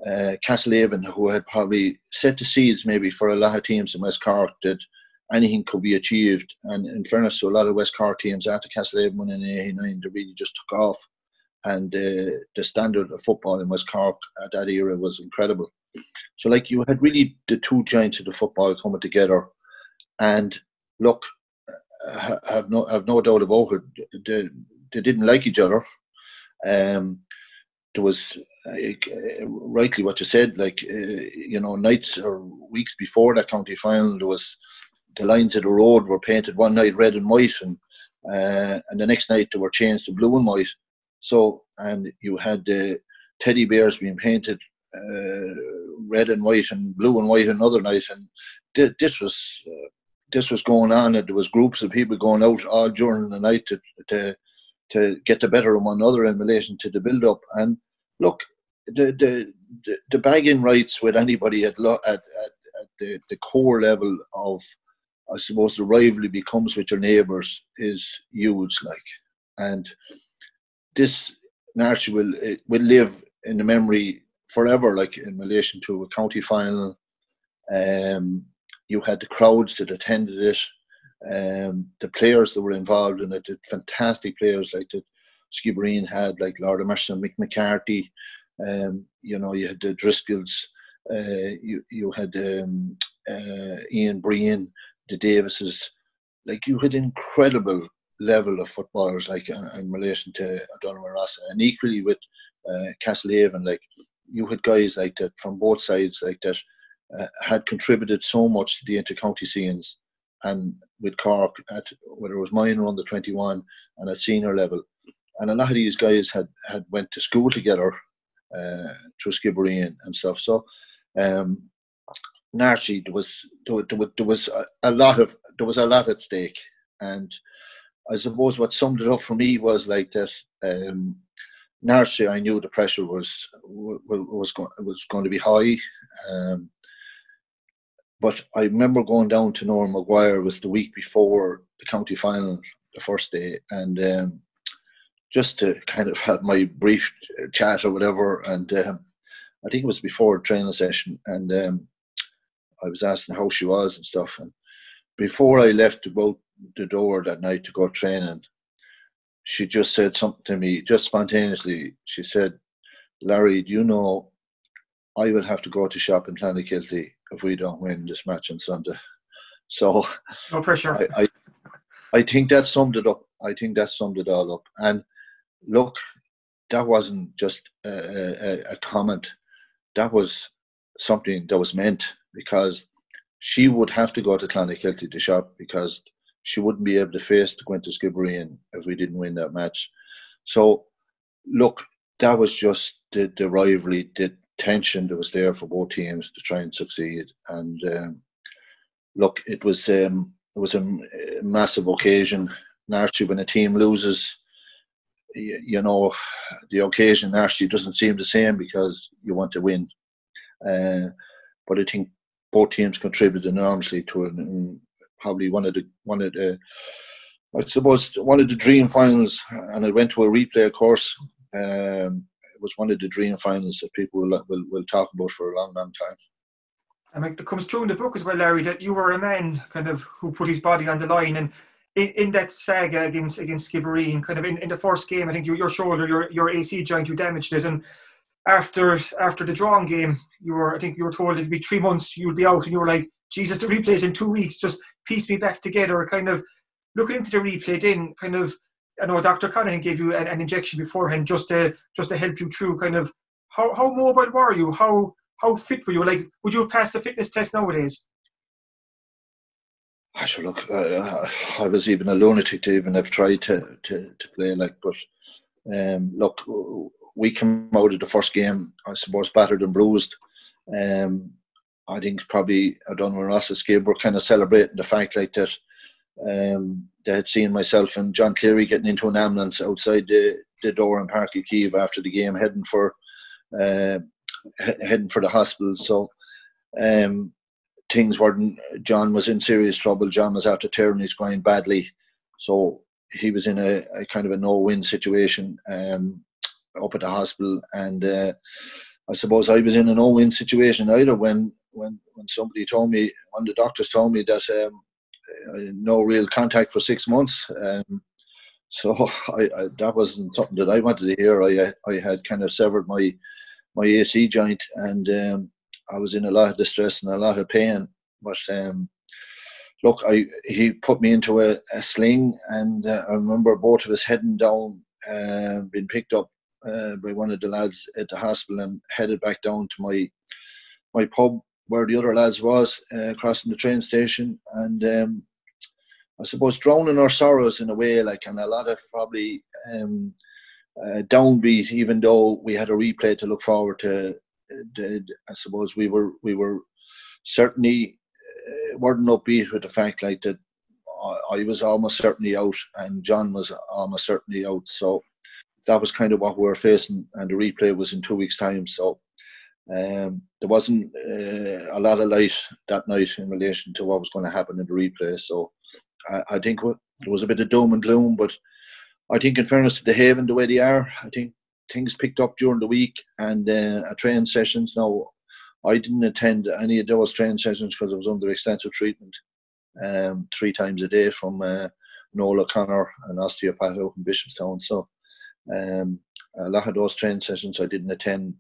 Castlehaven, who had probably set the seeds maybe for a lot of teams in West Cork that anything could be achieved. And in fairness to a lot of West Cork teams, after Castlehaven won in '89, they really just took off. And the standard of football in West Cork at that era was incredible. So, like, you had really the two giants of the football coming together. And look, have no doubt about it. They didn't like each other. There was rightly what you said, like nights or weeks before that county final, there was the lines of the road were painted one night red and white, and the next night they were changed to blue and white. So, and you had the teddy bears being painted red and white and blue and white another night, and this was going on, and there was groups of people going out all during the night to get the better of one another in relation to the build-up. And look, the bagging rights with anybody at the core level of, I suppose, the rivalry becomes with your neighbours is huge, like. And this naturally will live in the memory forever, like, in relation to a county final. You had the crowds that attended it, the players that were involved in it, the fantastic players like that Skibbereen had, like Lord Emerson, Mick McCarthy. You had the Driscolls, you had Ian Breen, the Davises. Like, you had incredible level of footballers, like, in relation to Odonovan and Rossa, and equally with Castlehaven. Like, you had guys like that from both sides, like that had contributed so much to the inter-county scenes, and with Cork at whether it was minor under 21 and at senior level. And a lot of these guys had went to school together through Skibbereen and stuff. So naturally there was a lot at stake. And I suppose what summed it up for me was like that. Naturally, I knew the pressure was going to be high. But I remember going down to Norman Maguire, was the week before the county final, the first day, and just to kind of have my brief chat or whatever. And I think it was before a training session, and I was asking how she was and stuff. And before I left about the door that night to go training, she just said something to me, just spontaneously. She said, "Larry, do you know I will have to go to shop in Clonakilty if we don't win this match on Sunday?" So no pressure. I think that summed it up. I think that summed it all up. And look, that wasn't just a comment. That was something that was meant, because she would have to go to Clonakilty to shop, because she wouldn't be able to face the Gwynta Skibbereen if we didn't win that match. So, look, that was just the rivalry, the tension that was there for both teams to try and succeed. And look, it was a massive occasion. Naturally, when a team loses, you know, the occasion actually doesn't seem the same because you want to win. But I think both teams contributed enormously to it, and probably one of the dream finals. And I went to a replay, of course. It was one of the dream finals that people will talk about for a long, long time. And it comes through in the book as well, Larry, that you were a man kind of who put his body on the line, and in that saga against Skibbereen, kind of in the first game, I think your shoulder, your AC joint, you damaged it, and after the drawing game, I think you were told it'd be 3 months you'll be out, and you were like, Jesus, the replay's in 2 weeks, just piece me back together. Kind of looking into the replay, then kind of, I know Dr. Conaghan gave you an injection beforehand just to help you through. Kind of how mobile were you? How fit were you? Like, would you have passed the fitness test nowadays? Actually, look, I was even a lunatic to even have tried to play. Like, but look, we came out of the first game, I suppose, battered and bruised. I think probably Odonovan and Ross's game were kind of celebrating the fact like that they had seen myself and John Cleary getting into an ambulance outside the door in Páirc Uí Chaoimh after the game, heading for the hospital. So things weren't. John was in serious trouble. John was after tearing his groin badly, so he was in a kind of a no-win situation up at the hospital. And I suppose I was in a no-win situation either when somebody told me, one of the doctors told me that no real contact for 6 months. So that wasn't something that I wanted to hear. I had kind of severed my AC joint, and I was in a lot of distress and a lot of pain. But look, he put me into a sling, and I remember both of us heading down, being picked up by one of the lads at the hospital and headed back down to my pub where the other lads was, crossing the train station. And I suppose drowning our sorrows in a way, like, and a lot of probably downbeat, even though we had a replay to look forward to. I suppose we were certainly weren't upbeat with the fact like that I was almost certainly out and John was almost certainly out. So that was kind of what we were facing, and the replay was in 2 weeks' time. So there wasn't a lot of light that night in relation to what was going to happen in the replay. So I think there was a bit of doom and gloom, but I think in fairness to the Haven, the way they are, I think things picked up during the week and at training sessions. Now, I didn't attend any of those training sessions because I was under extensive treatment 3 times a day from Noel O'Connor, an osteopath out in Bishopstown. So a lot of those training sessions I didn't attend.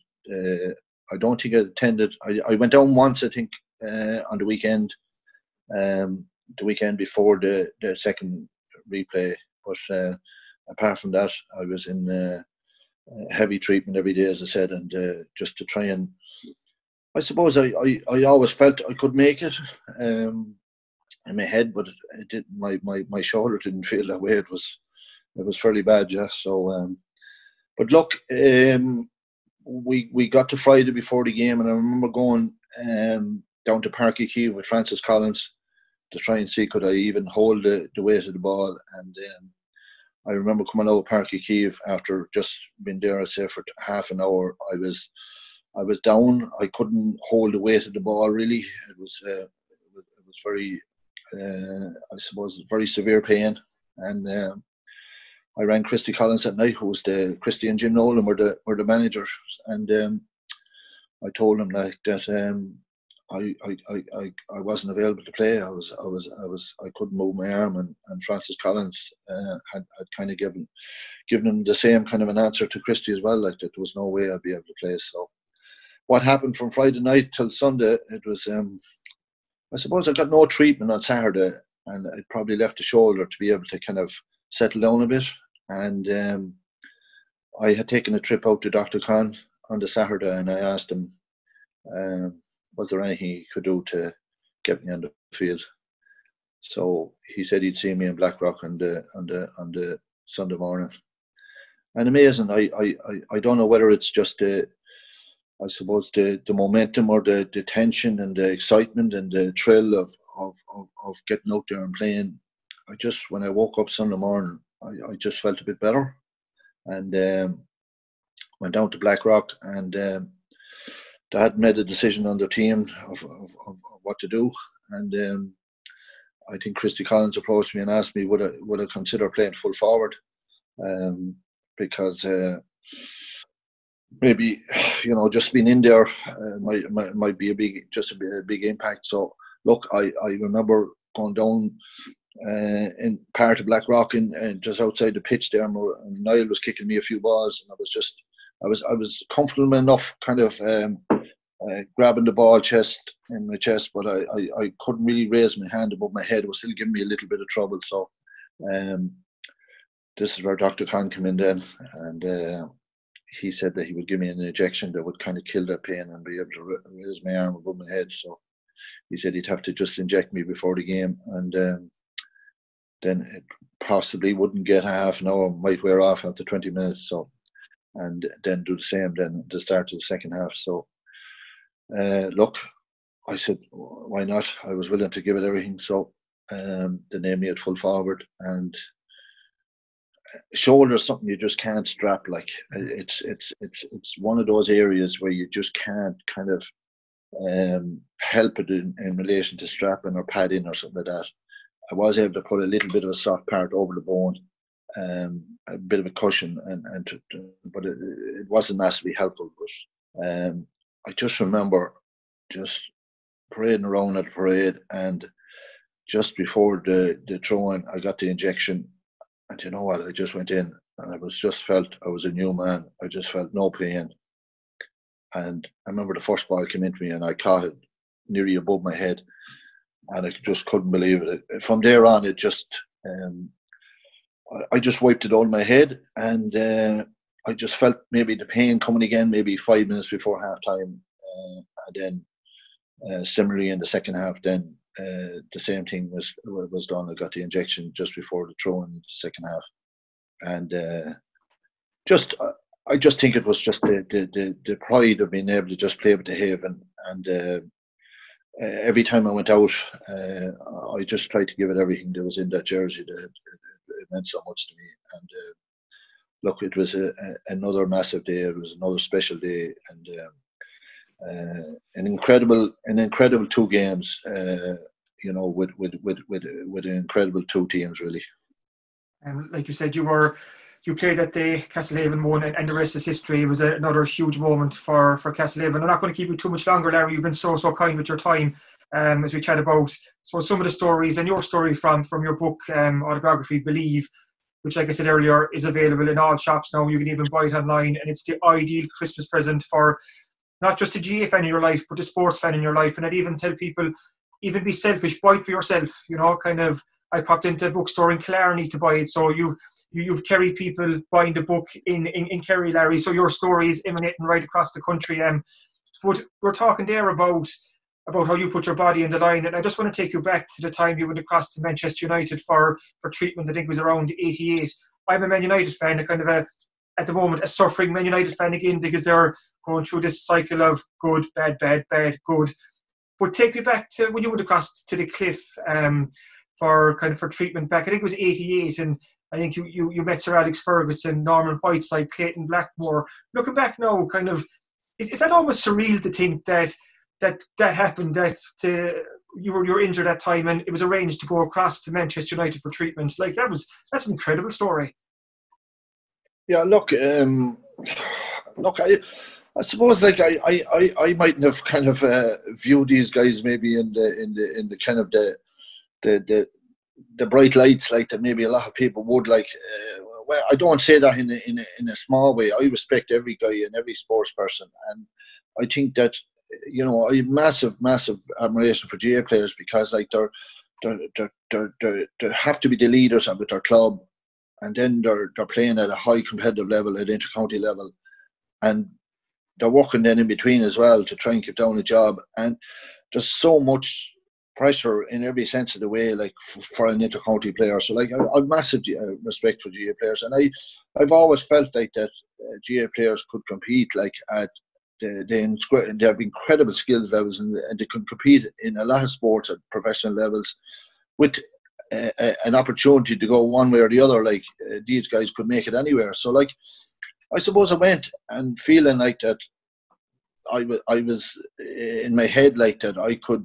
I don't think I attended. I went down once, I think, on the weekend before the second replay. But apart from that, I was in heavy treatment every day, as I said, and just to try and, I suppose I always felt I could make it in my head, but it didn't. My shoulder didn't feel that way. It was fairly bad, yeah. So, but look, we got to Friday before the game, and I remember going down to Páirc Uí Chaoimh with Francis Collins to try and see could I even hold the weight of the ball. And I remember coming out of Páirc Uí Chaoimh after just being there, I say, for half an hour. I was down. I couldn't hold the weight of the ball really. It was very, I suppose, very severe pain. And I rang Christy Collins at night, who was Christy and Jim Nolan were the managers, and I told him like that I wasn't available to play. I couldn't move my arm, and Francis Collins had kind of given him the same kind of an answer to Christy as well, like that there was no way I'd be able to play. So what happened from Friday night till Sunday, it was I suppose I got no treatment on Saturday, and I probably left the shoulder to be able to kind of settle down a bit. And I had taken a trip out to Dr. Khan on the Saturday, and I asked him, was there anything he could do to get me on the field? So he said he'd see me in Blackrock on the Sunday morning. And amazing, I don't know whether it's just I suppose the momentum or the tension and the excitement and the thrill of getting out there and playing. When I woke up Sunday morning, I just felt a bit better, and went down to Blackrock, and they had made a decision on their team of what to do, and I think Christy Collins approached me and asked me would I consider playing full forward, because maybe just being in there might be a big impact. So look, I remember going down in part of Blackrock and just outside the pitch there, and Niall was kicking me a few balls, and I was comfortable enough kind of grabbing the ball in my chest, but I couldn't really raise my hand above my head. It was still giving me a little bit of trouble. So this is where Dr. Khan came in then, and he said that he would give me an injection that would kind of kill that pain and be able to raise my arm above my head. So he said he'd have to just inject me before the game, and then it possibly wouldn't get a half an hour, might wear off after 20 minutes. So, and then do the same then at the start of the second half. So look, I said, why not? I was willing to give it everything. So they named me at full forward, and shoulder is something you just can't strap. Like it's one of those areas where you just can't kind of help it in relation to strapping or padding or something like that. I was able to put a little bit of a soft part over the bone, a bit of a cushion, but it wasn't massively helpful. But I just remember just parading around at the parade, and just before the throw-in, I got the injection. And you know what? I just went in, and I felt I was a new man. I just felt no pain. And I remember the first ball came into me, and I caught it nearly above my head, and I just couldn't believe it. From there on, it just I just wiped it out of my head, and I just felt maybe the pain coming again, maybe 5 minutes before half time, and then similarly in the second half, then. The same thing was done. I got the injection just before the throw in the second half, and I just think it was just the pride of being able to just play with the Haven, and every time I went out, I just tried to give it everything that was in that jersey. It meant so much to me, and look, it was another massive day. It was another special day, and. An incredible 2 games, with an incredible 2 teams, really. And like you said, you played that day, Castlehaven won, and the rest is history. It was another huge moment for Castlehaven. I'm not going to keep you too much longer, Larry. You've been so kind with your time as we chat about some of the stories and your story from your book, Autobiography Believe, which, like I said earlier, is available in all shops now. You can even buy it online, and it's the ideal Christmas present for not just the GA fan in your life, but the sports fan in your life. And I'd even tell people, even be selfish, buy it for yourself. I popped into a bookstore in Killarney to buy it. So you've Kerry people buying the book in Kerry, Larry. So your story is emanating right across the country. But we're talking there about how you put your body in the line. And I just want to take you back to the time you went across to Manchester United for treatment. I think it was around 88. I'm a Man United fan, at the moment, a suffering Man United fan again, because they're going through this cycle of good, bad, good. But take me back to when you went across to the cliff for treatment back. I think it was 88, and I think you met Sir Alex Ferguson, Norman Whiteside, Clayton Blackmore. Looking back now, is that almost surreal to think that happened? That you were injured that time, and it was arranged to go across to Manchester United for treatment. That's an incredible story. Yeah, look, I suppose like I mightn't have kind of viewed these guys maybe in the kind of the bright lights like that maybe a lot of people would like. Well, I don't say that in a small way. I respect every guy and every sports person, and I think that I have massive admiration for GA players because like they have to be the leaders of their club, and then they're playing at a high competitive level at intercounty level, and they're working then in between as well to try and keep down a job. And there's so much pressure in every sense of the way, like for an intercounty player. So like I've massive respect for GA players, and I've always felt like that GA players could compete like at they have incredible skills levels, and they can compete in a lot of sports at professional levels with an opportunity to go one way or the other. Like these guys could make it anywhere. So like I suppose I went and feeling like that I was in my head like that I could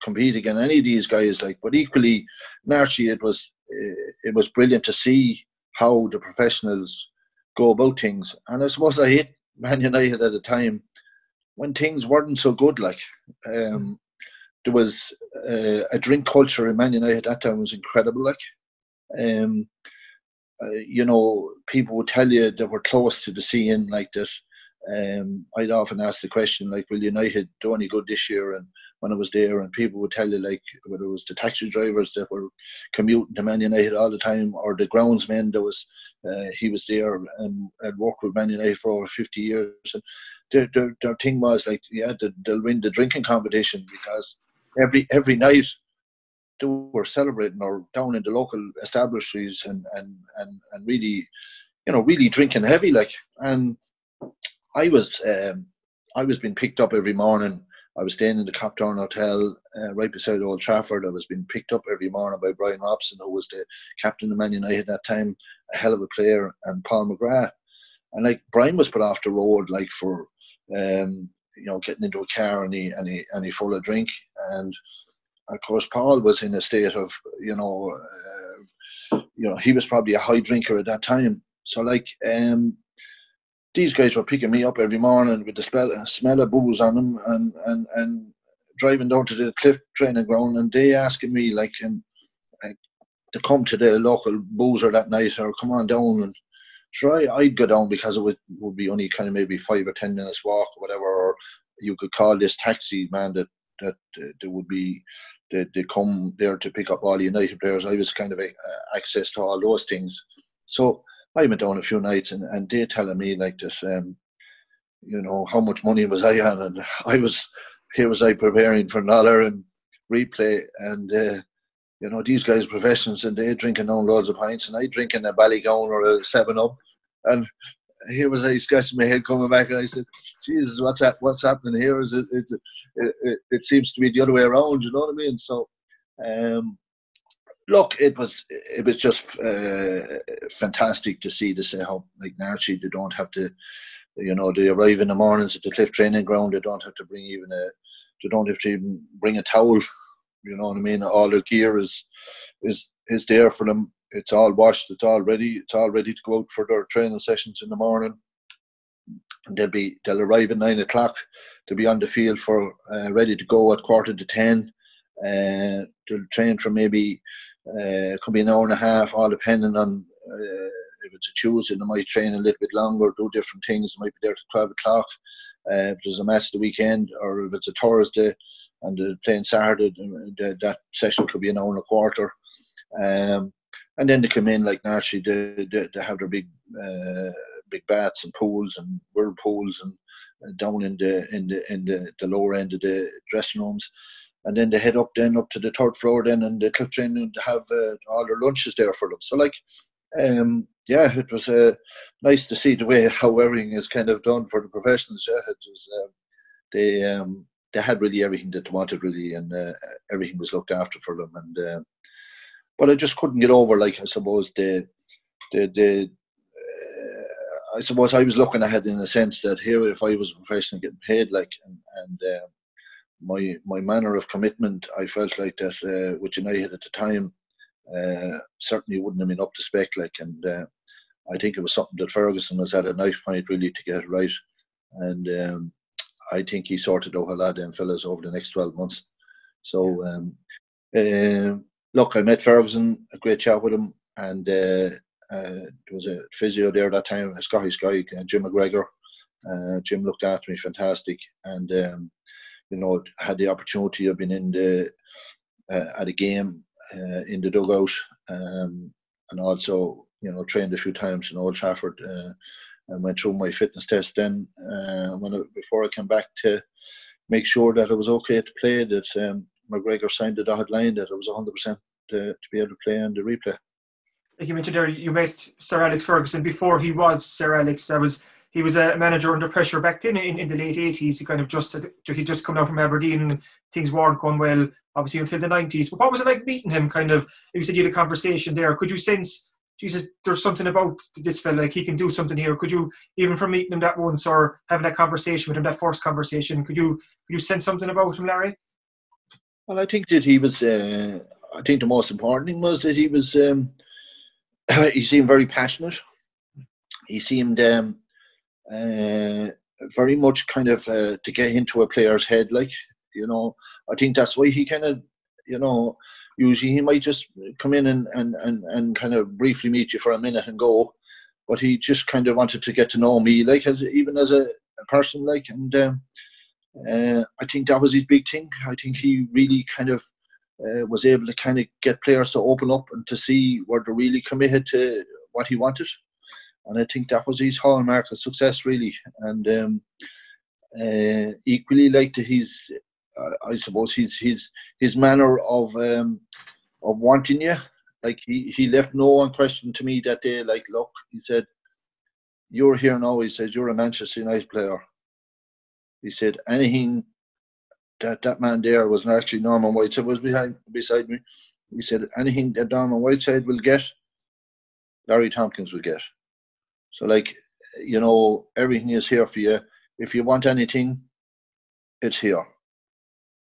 compete against any of these guys, like, but equally naturally it was brilliant to see how the professionals go about things. And I suppose I hit Man United at a time when things weren't so good. Like there was a drink culture in Man United at that time was incredible. Like people would tell you they were close to the scene like that. I'd often ask the question like, will United do any good this year? And when I was there, and people would tell you like whether it was the taxi drivers that were commuting to Man United all the time, or the groundsman that was he was there and had worked with Man United for over 50 years. And their thing was like, they'll win the drinking competition because every night they were celebrating or down in the local establishments and really, really drinking heavy. Like, and I was being picked up every morning. I was staying in the Captown Hotel right beside Old Trafford. I was being picked up every morning by Brian Robson, who was the captain of Man United at that time, a hell of a player, and Paul McGrath. And like Brian was put off the road like for getting into a car and he full of drink. And of course Paul was in a state of he was probably a high drinker at that time. So like these guys were picking me up every morning with the smell of booze on them and driving down to the Cliff training ground, and they asking me like to come to the local boozer that night or come on down. And sure, I'd go down because it would be only kind of maybe 5 or 10 minutes walk or whatever, or you could call this taxi man that would be they come there to pick up all the United players. I was kind of access to all those things. So I went down a few nights and they telling me like this, how much money was I on, and here was I preparing for another and replay, and these guys are professionals and they drinking down loads of pints, and I drinking a Ballygown or a 7-Up, and here was I scratching my head coming back, and I said, Jesus, what's happening here? Is it seems to be the other way around, you know what I mean? So look, it was just fantastic to see how like naturally they don't have to, they arrive in the mornings at the Cliff training ground. They don't have to they don't have to even bring a towel. You know what I mean? All their gear is there for them. It's all washed. It's all ready. It's all ready to go out for their training sessions in the morning. And they'll arrive at 9 o'clock to be on the field for ready to go at 9:45. They'll train for maybe it could be an hour and a half, all depending on if it's a Tuesday, they might train a little bit longer, do different things. They might be there till 12 o'clock. If there's a match the weekend, or if it's a Thursday and they're playing Saturday, that session could be an hour and a quarter. And then they come in like naturally. They have their big baths and pools and whirlpools and down in the lower end of the dressing rooms. And then they head up to the third floor and the Cliff training to have all their lunches there for them. So like, it was nice to see the way how everything is kind of done for the professionals. Yeah, it was they had really everything that they wanted really, and everything was looked after for them. And but I just couldn't get over, like, I suppose I suppose I was looking ahead in the sense that here, if I was a professional getting paid, like, and my manner of commitment, I felt like that with United at the time certainly wouldn't have been up to spec, like, and I think it was something that Ferguson was at a knife point really to get right. And I think he sorted out a lot of them fellas over the next 12 months. So, look, I met Ferguson, a great chat with him, and there was a physio there that time, a Scottish guy, Jim McGregor. Jim looked after me fantastic, and had the opportunity of being in the at a game in the dugout, and also trained a few times in Old Trafford, and went through my fitness test then before I came back to make sure that it was okay to play, that McGregor signed the dotted line that it was 100% to be able to play on the replay. Like you mentioned there, you met Sir Alex Ferguson before he was Sir Alex. He was a manager under pressure back then in the late 80s. He'd just come down from Aberdeen and things weren't going well, obviously, until the 90s. But what was it like meeting him? You said you had a conversation there. Could you sense, Jesus, there's something about this fella, like he can do something here? Could you, even from meeting him that once or having that conversation with him, that first conversation, could you sense something about him, Larry? Well, I think that he was, I think the most important thing was that he was, he seemed very passionate. He seemed very much kind of to get into a player's head, I think that's why he kind of, usually he might just come in and kind of briefly meet you for a minute and go, but he just kind of wanted to get to know me, even as a person, and I think that was his big thing. I think he really kind of was able to kind of get players to open up and to see where they're really committed to what he wanted. And I think that was his hallmark of success, really. And equally, his, I suppose, his manner of wanting you. He left no one question to me that day. Look, he said, "You're here now." He said, "You're a Manchester United player." He said, "Anything that man there was actually Norman Whiteside was beside me." He said, "Anything that Norman Whiteside will get, Larry Tompkins will get." So, everything is here for you. If you want anything, it's here.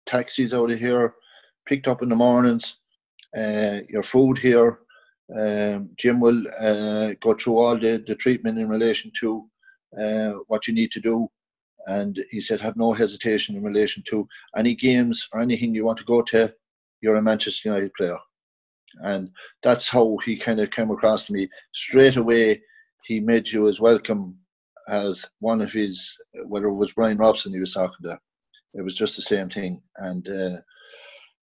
Taxis out of here, picked up in the mornings, your food here. Jim will go through all the treatment in relation to what you need to do. And he said, have no hesitation in relation to any games or anything you want to go to. You're a Manchester United player. And that's how he kind of came across to me. Straight away, he made you as welcome as one of his, whether it was Brian Robson he was talking to. It was just the same thing. And,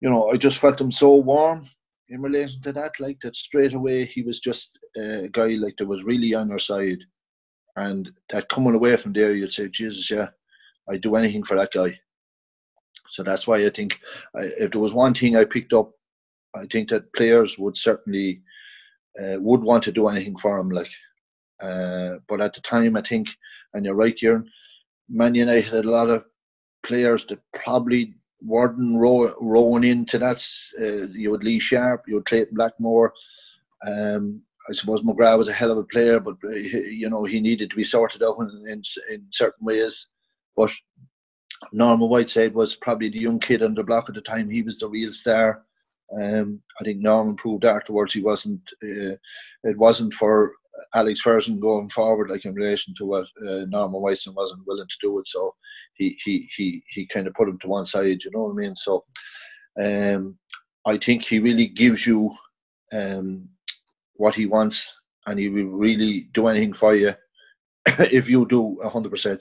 I just felt him so warm in relation to that. That straight away, he was just a guy that was really on your side. And that coming away from there, you'd say, Jesus, yeah, I'd do anything for that guy. So that's why I think if there was one thing I picked up, I think that players would certainly would want to do anything for him. But at the time, I think, and you're right, Kieran, Man United had a lot of players that probably weren't rowing into that. You had Lee Sharp, you had Clayton Blackmore. I suppose McGrath was a hell of a player, but he needed to be sorted out in certain ways. But Norman Whiteside was probably the young kid on the block at the time. He was the real star. I think Norman proved afterwards he wasn't. It wasn't for Alex Ferguson going forward, in relation to what Norman Whiteside wasn't willing to do it. So he kind of put him to one side. You know what I mean? So I think he really gives you what he wants, and he will really do anything for you if you do 100%.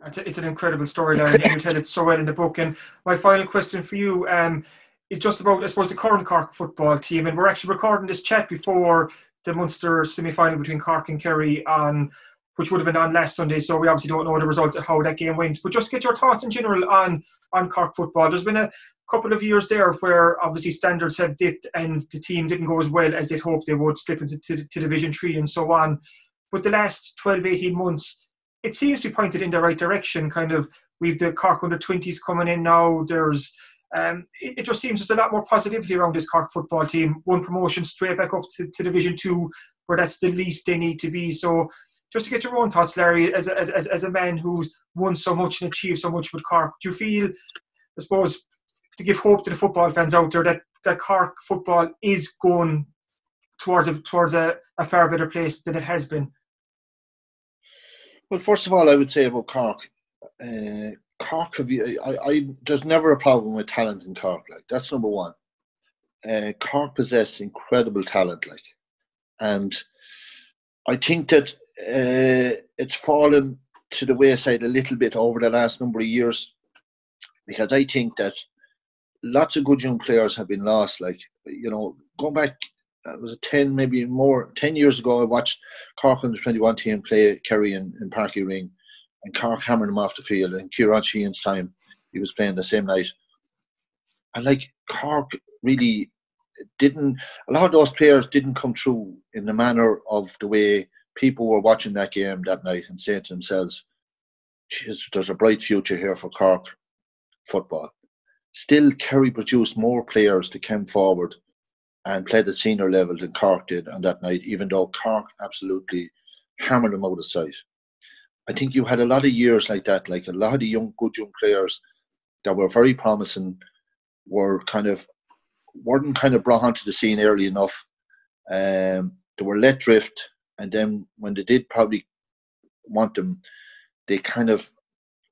It's an incredible story, Larry, and you tell it so well in the book. And my final question for you is just about, I suppose, the current Cork football team. And we're actually recording this chat before the Munster semi-final between Cork and Kerry, which would have been on last Sunday. So we obviously don't know the result of how that game went. But just get your thoughts in general on Cork football. There's been a couple of years there where obviously standards have dipped and the team didn't go as well as they'd hoped they would, slip into Division 3 and so on. But the last 12, 18 months, it seems to be pointed in the right direction. We've the Cork under-20s coming in now. There's it just seems there's a lot more positivity around this Cork football team. One promotion straight back up to Division 2, where that's the least they need to be. So just to get your own thoughts, Larry, as a man who's won so much and achieved so much with Cork, do you feel, I suppose, to give hope to the football fans out there that Cork football is going towards a far better place than it has been? Well, first of all, I would say about Cork. Cork, there's never a problem with talent in Cork. Like, that's number one. Cork possess incredible talent, like, and I think that it's fallen to the wayside a little bit over the last number of years, because I think that lots of good young players have been lost. Like, going back, it was 10 years ago, I watched Cork under 21 team play Kerry in Parky Ring, and Cork hammered them off the field. And Kieran Sheehan's time, he was playing the same night. And like, Cork really didn't, a lot of those players didn't come through in the manner of the way people were watching that game that night and saying to themselves, "Geez, there's a bright future here for Cork football." Still, Kerry produced more players that came forward and played at senior level than Cork did on that night, even though Cork absolutely hammered them out of sight. I think you had a lot of years like that, like a lot of the good young players that were very promising weren't kind of brought onto the scene early enough. They were let drift, and then when they did probably want them, they kind of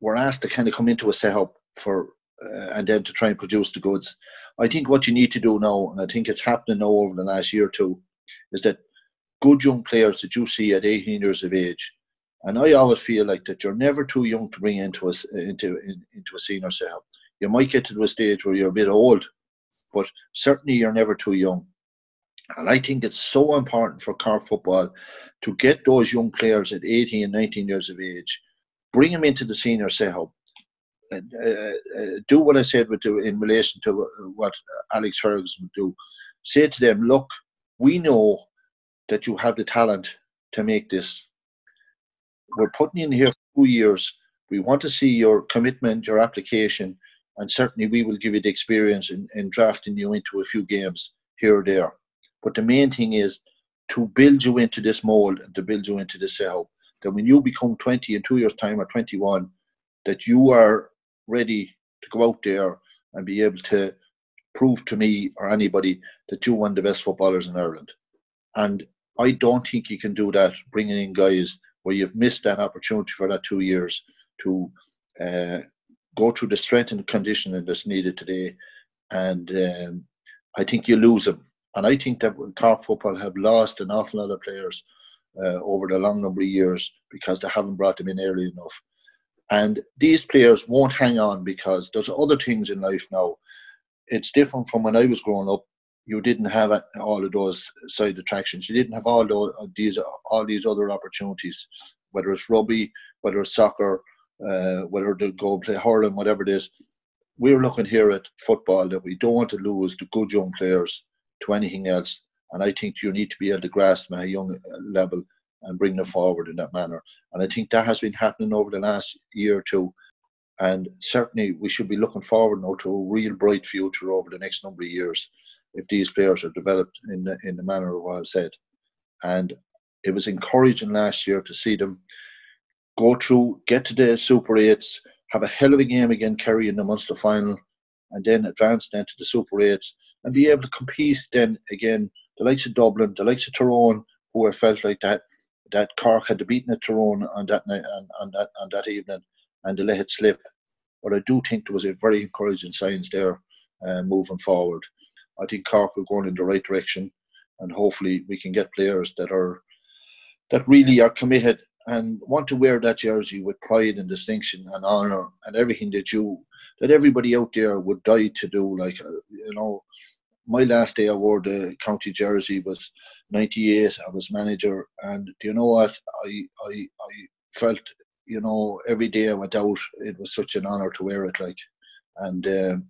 were asked to kind of come into a setup for and then to try and produce the goods. I think what you need to do now, and I think it's happening now over the last year or two, is that good young players that you see at 18 years of age, and I always feel like that you're never too young to bring into a senior setup. You might get to a stage where you're a bit old, but certainly you're never too young. And I think it's so important for Cork football to get those young players at 18 and 19 years of age, bring them into the senior setup, do what I said in relation to what Alex Ferguson would do. Say to them, look, we know that you have the talent to make this. We're putting you in here for 2 years. We want to see your commitment, your application, and certainly we will give you the experience in drafting you into a few games here or there. But the main thing is to build you into this mold and to build you into this setup, that when you become 20 in 2 years' time or 21, that you are ready to go out there and be able to prove to me or anybody that you're one of the best footballers in Ireland. And I don't think you can do that bringing in guys where you've missed that opportunity for that 2 years to go through the strength and conditioning that's needed today. And I think you lose them. And I think that Cork football have lost an awful lot of players over the long number of years because they haven't brought them in early enough. And these players won't hang on because there's other things in life now. It's different from when I was growing up. You didn't have all of those side attractions. You didn't have all these other opportunities, whether it's rugby, whether it's soccer, whether to go play hurling, whatever it is. We're looking here at football that we don't want to lose the good young players to anything else. And I think you need to be able to grasp them at a young level and bring them forward in that manner. And I think that has been happening over the last year or two. And certainly we should be looking forward now to a real bright future over the next number of years if these players are developed in the manner of what I've said. And it was encouraging last year to see them go through, get to the Super 8s, have a hell of a game again, Kerry in the Munster final, and then advance then to the Super 8s and be able to compete then again, the likes of Dublin, the likes of Tyrone, who I felt like that Cork had to beaten at Tyrone on that night, on that evening, and they let it slip. But I do think there was a very encouraging signs there moving forward. I think Cork are going in the right direction, and hopefully we can get players that really are committed and want to wear that jersey with pride and distinction and honour and everything that everybody out there would die to do. Like, my last day I wore the county jersey was 98. I was manager, and do you know what? I felt, every day I went out, it was such an honour to wear it. Like, and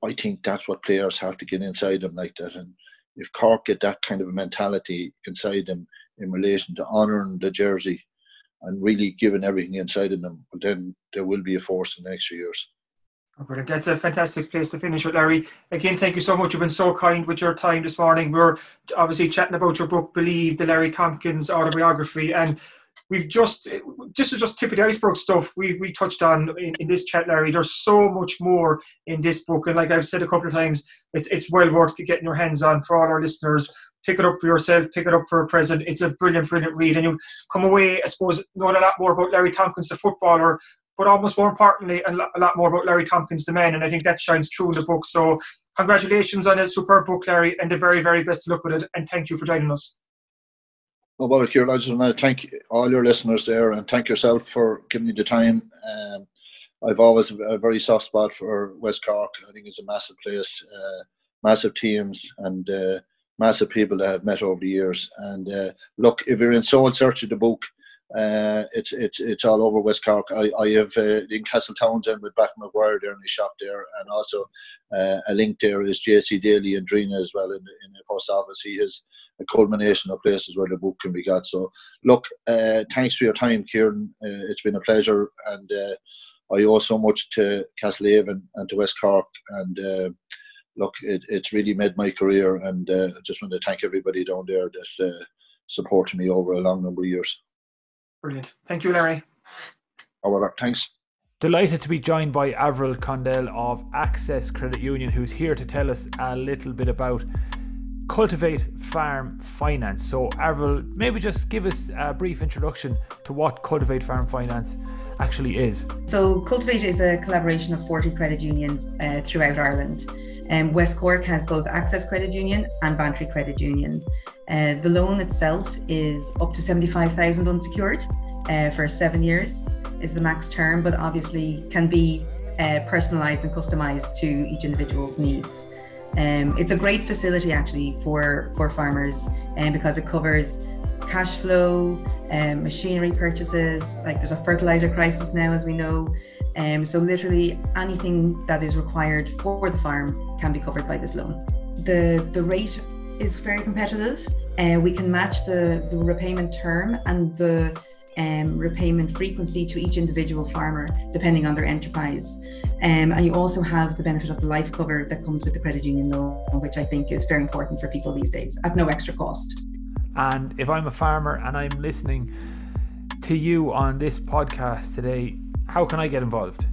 I think that's what players have to get inside them like that. And if Cork get that kind of a mentality inside them in relation to honouring the jersey and really giving everything inside of them, then there will be a force in the next few years. Brilliant. That's a fantastic place to finish with, Larry. Again, thank you so much. You've been so kind with your time this morning. We're obviously chatting about your book, Believe, the Larry Tompkins autobiography, and we've just tip of the iceberg stuff we touched on in this chat, Larry. There's so much more in this book, and like I've said a couple of times, it's well worth getting your hands on for all our listeners pick it up for yourself, pick it up for a present. It's a brilliant, brilliant read. And you come away, I suppose, knowing a lot more about Larry Tompkins, the footballer, but almost more importantly, a lot more about Larry Tompkins, the man. And I think that shines through in the book. So congratulations on a superb book, Larry, and the very, very best of luck with it. And thank you for joining us. No bother, Kieran. I just want to thank all your listeners there, and thank yourself for giving me the time. I've always a very soft spot for West Cork. I think it's a massive place, massive teams, and massive people that I've met over the years. And look, if you're in soul search of the book, it's all over West Cork. I have in Castletownshend with Back Maguire there in the shop there, and also a link there is JC Daly and Drina as well in the post office. He is a culmination of places where the book can be got. So look, thanks for your time, Kieran. It's been a pleasure, and I owe so much to Castlehaven and to West Cork, and look, it's really made my career, and I just want to thank everybody down there that supported me over a long number of years. Brilliant. Thank you, Larry. Over. Thanks. Delighted to be joined by Avril Condell of Access Credit Union, who's here to tell us a little bit about Cultivate Farm Finance. So Avril, maybe just give us a brief introduction to what Cultivate Farm Finance actually is. So Cultivate is a collaboration of 40 credit unions throughout Ireland. West Cork has both Access Credit Union and Bantry Credit Union. The loan itself is up to 75,000 unsecured for 7 years is the max term, but obviously can be personalised and customised to each individual's needs. It's a great facility actually for farmers because it covers cash flow, machinery purchases, like there's a fertiliser crisis now, as we know. So literally anything that is required for the farm can be covered by this loan. The rate is very competitive. We can match the repayment term and the repayment frequency to each individual farmer depending on their enterprise. And you also have the benefit of the life cover that comes with the credit union loan, which I think is very important for people these days at no extra cost. And if I'm a farmer and I'm listening to you on this podcast today, how can I get involved?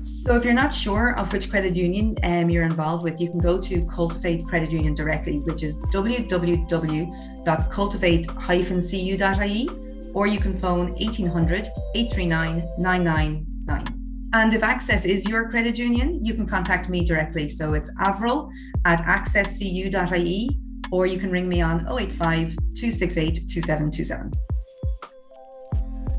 So if you're not sure of which credit union you're involved with, you can go to Cultivate Credit Union directly, which is www.cultivate-cu.ie, or you can phone 1800 839 999. And if Access is your credit union, you can contact me directly. So it's avril@accesscu.ie, or you can ring me on 085 268 2727.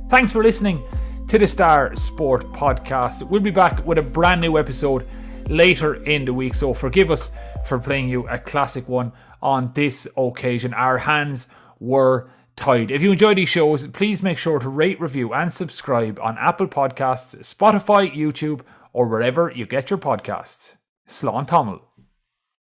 Thanks for listening to the Star Sport podcast. We'll be back with a brand new episode later in the week, so forgive us for playing you a classic one on this occasion. Our hands were tied. If you enjoy these shows, please make sure to rate, review and subscribe on Apple Podcasts, Spotify, YouTube or wherever you get your podcasts. Slán Tamil.